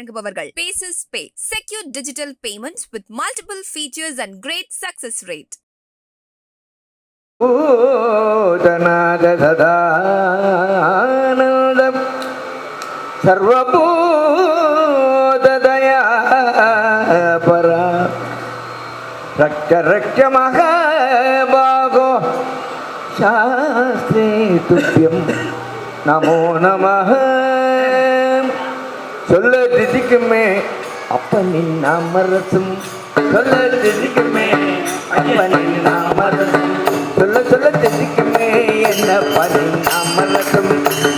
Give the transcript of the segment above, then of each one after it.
வழங்குபவர்கள் Paces Pay, secure digital payments with multiple features and great success rate. Sadadanandam Sarvabhutadaya para Rakya Mahabhago Shastri Tubhyam Namo Namaha சொல்ல திதிக்குமே அப்பனின் நாமரசம் சொல்ல திதிக்குமே அப்பனின் நாமரசம் சொல்ல சொல்ல திதிக்குமே என்ன பனின் நாமரசம்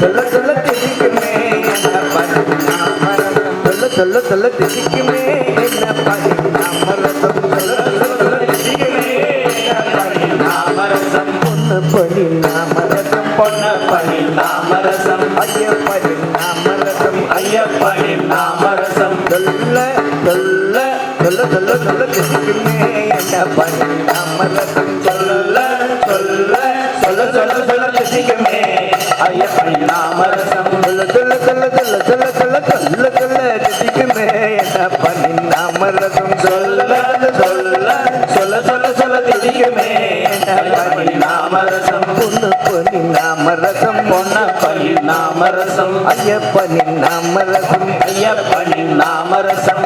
சொல்ல சொல்ல திதிக்குமே என்ன பனின் நாமரசம் சொல்ல சொல்ல சொல்ல திதிக்குமே என்ன பனின் நாமரசம் சொல்ல சொல்ல சொல்ல திதிக்குமே என்ன பனின் நாமரசம் பொன்ன பனின் நாமரசம் பொன்ன பனின் நாமரசம் ஐயப்பனின் நாமரசம் ஐயப்பனின் நாமரசம் சொல்ல சொல்ல சொல்ல சொல்ல சொல்ல திதிக்குமே என்ன பனின் நாமரசம் சொல்ல சொல்ல சொல்ல சொல்ல சொல்ல திதிக்குமே ஐயப்பனின் நாமரசம் சொல்ல சொல்ல சொல்ல சொல்ல சொல்ல சொல்ல சொல்ல சொல்ல திதிக்குமே என்ன பனின் நாமரசம் சொல்ல சொல்ல சொல்ல சொல்ல சொல்ல திதிக்குமே என்ன பனின் நாமரசம் பொன்ன பனின் நாமரசம் பொன்ன பனின் நாமரசம் ஐயப்பனின் நாமரசம் ஐயப்பனின் நாமரசம்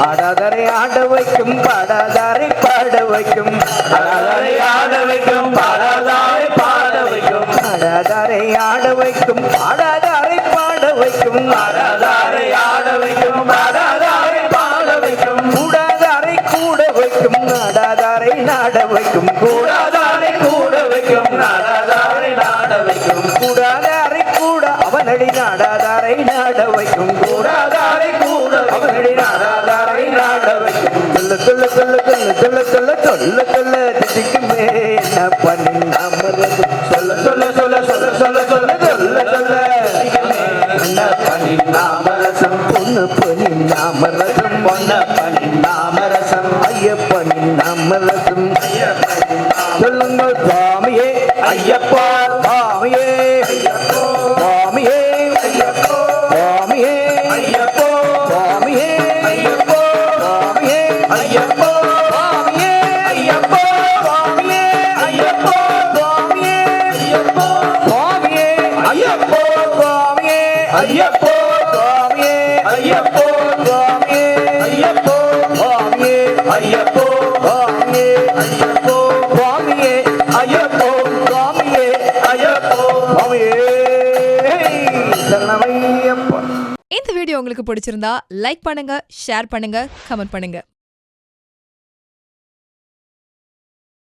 ஆடாதரை ஆட வைக்கும் பாடாதாரை பாட வைக்கும் ஆடாதரை ஆட வைக்கும் பாடாதாரை பாட வைக்கும் ஆடாதாரை ஆட வைக்கும் பாடாதாரை பாட வைக்கும் ஆடாதாரை ஆட வைக்கும் பாடாதாரை பாட வைக்கும் கூடாதாரை கூட வைக்கும் நாடாதாரை நாட வைக்கும் கூடாதாரை கூட வைக்கும் நாடாதாரை நாட வைக்கும் கூடாதாரை கூட அவனடி நாடாதாரை நாட வைக்கும் கூடாதாரை கூட அவனடி நாடாதாரை நாட வைக்கும் சொல்ல சொல்ல சொல்ல சொல்ல சொல்ல சொல்ல சொல்ல சொல்ல திதிக்குமே என்ன பனின் நாமரசம் சொல்ல சொல்ல சொல்ல சொல்ல சொல்ல சொல்ல சொல்ல சொல்ல என்ன பனின் நாமரசம் பொன்ன பனின் நாமரசம் பொன்ன பனின் நாமரசம் ஐயப்பனின் நாமரசம் சொல்லுங்க சுவாமியே ஐயப்பா சுவாமியே சுவாமியே சுவாமியே ஐயப்போ சுவாமியே ஐயப்போ சுவாமியே ஐயப்போ சுவாமியே ஐயப்போ சுவாமியே ஐயப்போ சுவாமியே ஐயப்போ சுவாமியே ஐயப்போ சுவாமியே ஐயப்போ சுவாமியே ஐயப்போ சுவாமியே ஐயப்போ சுவாமியே ஐயப்போ சுவாமியே ஐயப்போ சுவாமியே ஐயப்போ சுவாமியே ஐயப்போ சுவாமியே சரணமையப்பா. இந்த வீடியோ உங்களுக்கு பிடிச்சிருந்தா லைக் பண்ணுங்க, ஷேர் பண்ணுங்க, கமெண்ட் பண்ணுங்க.